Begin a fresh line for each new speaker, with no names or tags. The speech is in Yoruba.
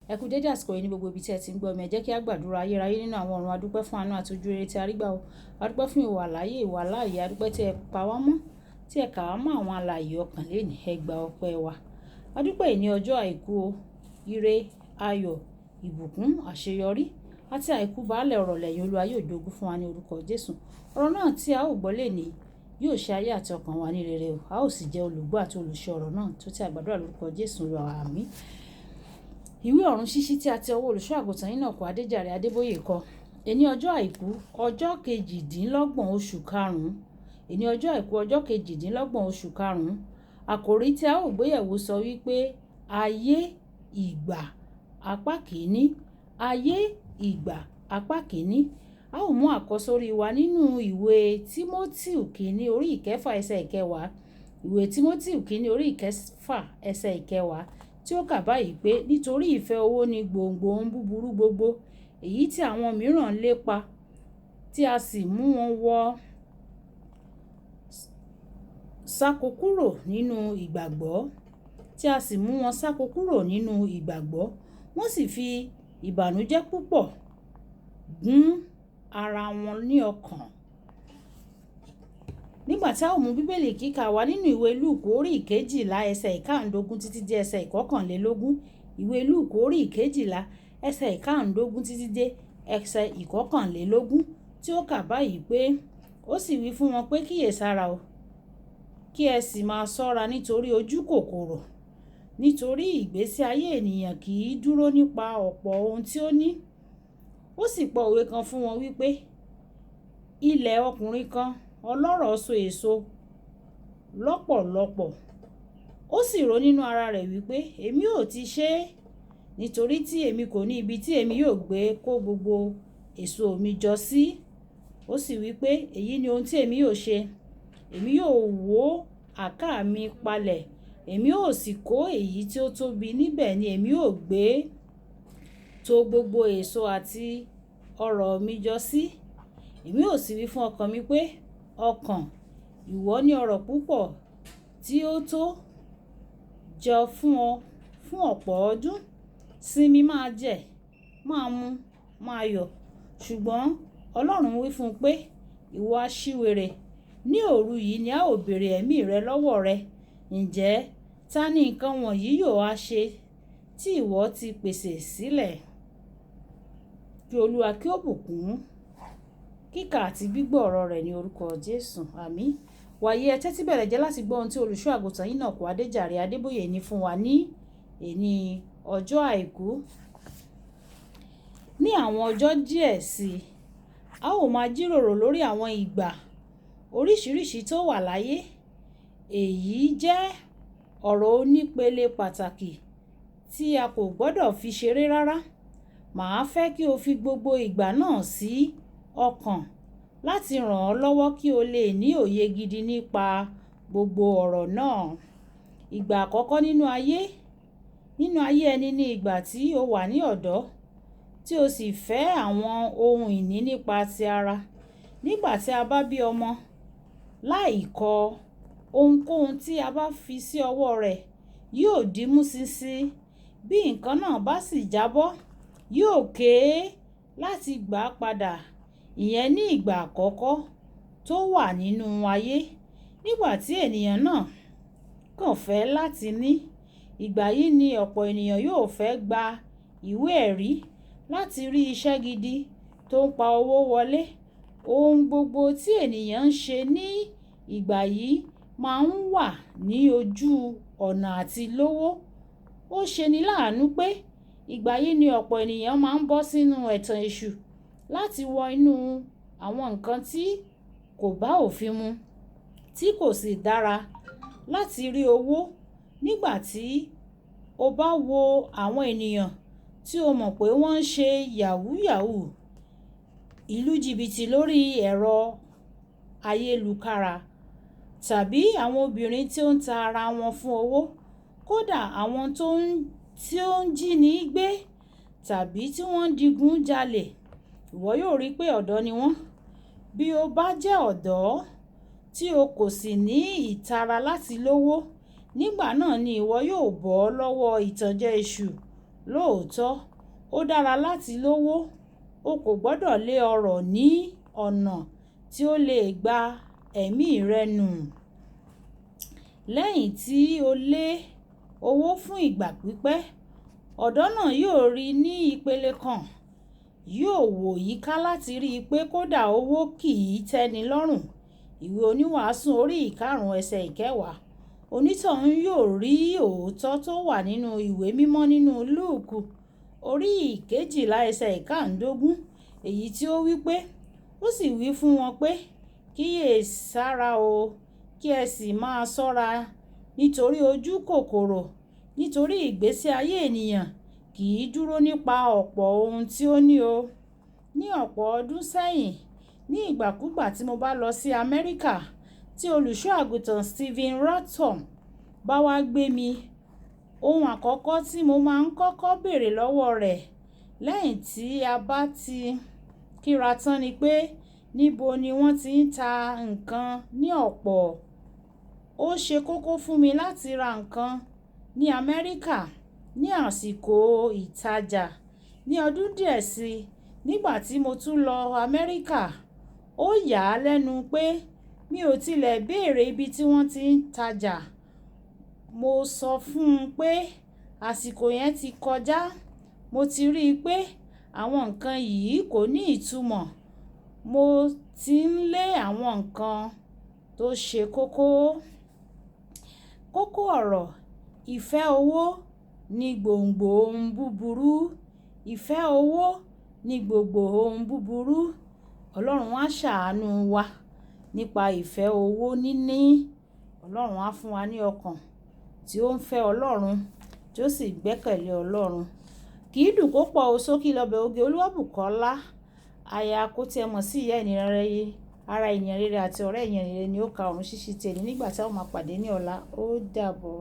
Ẹ kú dédé àsìkò yìí ní gbogbo ibi tí ẹ ti ń gbọ́ mi. Ẹ jẹ́ kí a gbàdúrà. Ayérayé nínú àwọn ọ̀run, a dúpẹ́ fún àánú àti ojú rere tí a rí gbà o. A dúpẹ́ fún ìwà láàyè, ìwà láàyè. A dúpẹ́ tí ẹ pa wá mọ́, tí ẹ kà wá mọ́ àwọn alààyè ọkàn lénìí. Ẹ gba ọpẹ́ wa. A dúpẹ́ yìí ní ọjọ́ àìkú o. Ire, ayọ̀, ìbùkún, àṣeyọrí àti àìkú baálẹ̀ ọ̀rọ̀ lẹ́yìn Olúwa yóò jogún fún wa ní orúkọ Jésù. Ọ̀rọ̀ náà tí a ó gbọ́ lénìí yóò ṣe ayé àti ọkàn wa ní rere o. A ó sì jẹ́ olùgbọ́ àti olùṣe ọ̀rọ̀ náà tó ti àgbàdúrà lórúkọ Jésù Olúwa. Àmín. Ìwé ọ̀run ṣíṣí tí a ti ọwọ́ olùṣọ́ àgùntàn Enoch Adeboye kọ. Èní ọjọ́ àìkú ọjọ́ kejìdínlọ́gbọ̀n oṣù karùn-ún. Èní ọjọ́ àìkú ọjọ́ kejìdínlọ́gbọ̀n oṣù karùn-ún. Àkòrí tí a ó gbéyẹ̀wò sọ wípé ayé ìgbà apá kìíní. Ayé ìgbà apá kìíní. A ó mú àkọ́sórí wa nínú ìwé Tímótíù kìíní orí ìkẹfà ẹsẹ̀ ìkẹwàá. Ìwé Tímótíù kìíní orí ìkẹfà ẹsẹ̀ ìkẹwàá tí ó kà báyìí pé nítorí ìfẹ́ owó ni gbòǹgbò ohun búburú gbogbo, èyí tí àwọn mìíràn lépa, tí a sì mú wọn wọ sáko kúrò nínú ìgbàgbọ́, tí a sì mú wọn sáko kúrò nínú ìgbàgbọ́, wọ́n sì fi ìbànújẹ́ púpọ̀ gún ara wọn ní ọkàn. Nígbà tí a ó mú bíbélì kíkà wá nínú ìwé Lúùkù orí ìkejìlá ẹsẹ̀ ìkáǹdógún títí dé ẹsẹ̀ ìkọkànlélógún. Ìwé Lúùkù orí ìkejìlá ẹsẹ̀ ìkáǹdógún títí dé ẹsẹ̀ ìkọkànlélógún tí ó kà báyìí pé ó sì wí fún wọn pé kíyèsára o, kí ẹ sì máa ṣọ́ra nítorí ojú kòkòrò, nítorí ìgbésí ayé ènìyàn kì í dúró nípa ọ̀pọ̀ ohun tí ó ní. Ó sì pa òwe kan fún wọn wípé ilẹ̀ ọkùnrin kan ọlọ́rọ̀ so èso lọ́pọ̀lọpọ̀. Ó sì rò nínú ara rẹ̀ wípé èmi ò ti ṣe é, nítorí tí èmi kò ní ibi tí èmi yóò gbé kó gbogbo èso mi jọ sí. Ó sì wípé èyí ni ohun tí èmi yóò ṣe. Èmi yóò wó àká mi palẹ̀, èmi yóò sì kó èyí tí ó tóbi, níbẹ̀ ni èmi yóò gbé to gbogbo èso àti ọrọ̀ mi jọ sí. Èmi yóò sì wí fún ọkàn mi pé ọkàn, ìwọ ní ọrọ̀ púpọ̀ tí ó tó jọ fún ọ fún ọ̀pọ̀ ọdún. Sinmi, máa jẹ, máa mu, máa yọ̀. Ṣùgbọ́n Ọlọ́run wí fún un pé ìwọ aṣiwèrè, ní òru yìí ni a ó béèrè ẹ̀mí rẹ lọ́wọ́ rẹ. Ǹjẹ́ ta ni nǹkan wọ̀nyí yóò á ṣe tí ìwọ ti pèsè sílẹ̀? Kí Olúwa kí ó bùkún kíkà àti gbígbọ́ ọ̀rọ̀ rẹ̀ ní orúkọ Jésù. Àmín. Wàyí ẹ tẹ́tí bẹ̀rẹ̀ jẹ́ láti gbọ́ ohun tí olùṣọ́ àgùntàn Enoch Adeboye ní fún wa ní èní ọjọ́ àìkú. Ní àwọn ọjọ́ díẹ̀ sí i, a ó máa jíròrò lórí àwọn ìgbà oríṣiríṣi tó wà láyé. Èyí jẹ́ ọ̀rọ̀ onípele pàtàkì tí a kò gbọ́dọ̀ fi ṣeré rárá. Màá fẹ́ kí o fi gbogbo ìgbà náà sí ọkàn láti ràn ọ́ lọ́wọ́ kí o lè ní òye gidi nípa gbogbo ọ̀rọ̀ náà. Ìgbà àkọ́kọ́ nínú ayé ẹni ni ìgbà tí o wà ní ọ̀dọ́, tí o sì fẹ́ àwọn ohun ìní nípa ti ara. Nígbà tí a bá bí ọmọ, láì kọ́ ohunkóhun tí a bá fi sí ọwọ́ rẹ̀ yóò dìímú ṣinṣin. Bí nǹkan náà bá sì jábọ́, yóò ké láti gbà á padà. Ìyẹn ní ìgbà àkọ́kọ́ tó wà nínú ayé. Nígbà tí ènìyàn náà kàn fẹ́ láti ní, ìgbà yìí ni ọ̀pọ̀ ènìyàn yóò fẹ́ gba ìwé ẹ̀rí láti rí iṣẹ́ gidi tó ń pa owó wọlé. Ohun gbogbo tí ènìyàn ń ṣe ní ìgbà yìí máa ń wà ní ojú ọ̀nà àti lówó. Ó ṣeni láàánú pé ìgbà yìí ni ọ̀pọ̀ ènìyàn máa ń bọ́ sínú ẹ̀tàn èṣù láti wọ inú àwọn nǹkan tí kò bá òfin mu, tí kò sì dára láti rí owó. Nígbà tí o bá wo àwọn ènìyàn tí o mọ̀ pé wọ́n ń ṣe yahoo, ìlú jìbìtì lórí ẹ̀rọ ayélujára, tàbí àwọn obìnrin tí ó ń ta ara wọn fún owó, kódà àwọn tí ó ń jí ní gbé tàbí tí wọ́n ń digun jalè, ìwọ yóò rí pé ọ̀dọ́ ni wọ́n. Bí o bá jẹ́ ọ̀dọ́ tí o kò sì ní ìtara láti lówó, nígbà náà ni ìwọ yóò bọ́ lọ́wọ́ ìtànjẹ èṣù Lóòótọ́, ó dára láti lówó. O kò gbọdọ̀ lé ọrọ̀ ní ọ̀nà tí ó lè gba ẹ̀mí rẹ nù. Lẹ́yìn tí o lé owó fún ìgbà pípẹ́, ọ̀dọ́ náà yóò rí ní ìpele kan. Yóò wò yíká láti rí i pé kódà owó kì í tẹ́ni lọ́rùn. Ìwé Oníwàásù orí ìkarùn-ún ẹsẹ̀ ìkẹwàá. Onítọ̀hún yóò rí òótọ́ tó wà nínú ìwé mímọ́ nínú Lúùkù orí ìkejìlá ẹsẹ̀ ìkáǹdógún, èyí tí ó wí pé, ó sì wí fún wọn pé, kíyèsára o, kí ẹ sì máa ṣọ́ra nítorí ojú kòkòrò, nítorí ìgbésí ayé ènìyàn kì í dúró nípa ọ̀pọ̀ ohun tí ó ní o. Ní ọ̀pọ̀ ọdún sẹ́yìn, ní ìgbàkúgbà tí mo bá lọ sí Amẹ́ríkà, tí olùṣọ́ àgùntàn Stephen Rotham bá wá gbé mi, ohun àkọ́kọ́ tí mo máa ń kọ́kọ́ béèrè lọ́wọ́ rẹ̀ lẹ́yìn tí a bá ti kíra tán ni pé, níbo ni wọ́n ti ń ta nǹkan ní ọ̀pọ̀. Ó ṣe kókó fún mi láti ra nǹkan ní Amẹ́ríkà ní àsìkò ìtajà. Ní ọdún díẹ̀ sí i, nígbà tí mo tún lọ Amẹ́ríkà, ó yà á lẹ́nu pé mi ò tilẹ̀ béèrè ibi tí wọ́n ti ń tajà. Mo sọ fún un pé àsìkò yẹn ti kọjá. Mo ti rí i pé àwọn nǹkan yìí kò ní ìtumọ̀. Mo ti ń lé àwọn nǹkan tó ṣe kókó. Kókó ọ̀rọ̀: ìfẹ́ owó ni gbòǹgbò ohun búburú. Ìfẹ́ owó ni gbòǹgbò ohun búburú. Ọlọ́run á ṣàánú wa nípa ìfẹ́ owó níní. Ọlọ́run á fún wa ní ọkàn tí ó ń fẹ́ Ọlọ́run, tí ó sì gbẹ́kẹ̀lé Ọlọ́run. Kì í dùn kó pọ̀ o, sókí lọ́bẹ̀ oge. Olúwàbùkọ́lá, aya kó tí ẹ mọ̀ sí ìyá ènìyàn rere, ara ènìyàn rere àti ọ̀rẹ́ ènìyàn rere ni ó ka ọ̀run ṣíṣí tẹni nígbà tí a ó máa pàdé ní ọ̀la. Ó dàbọ̀.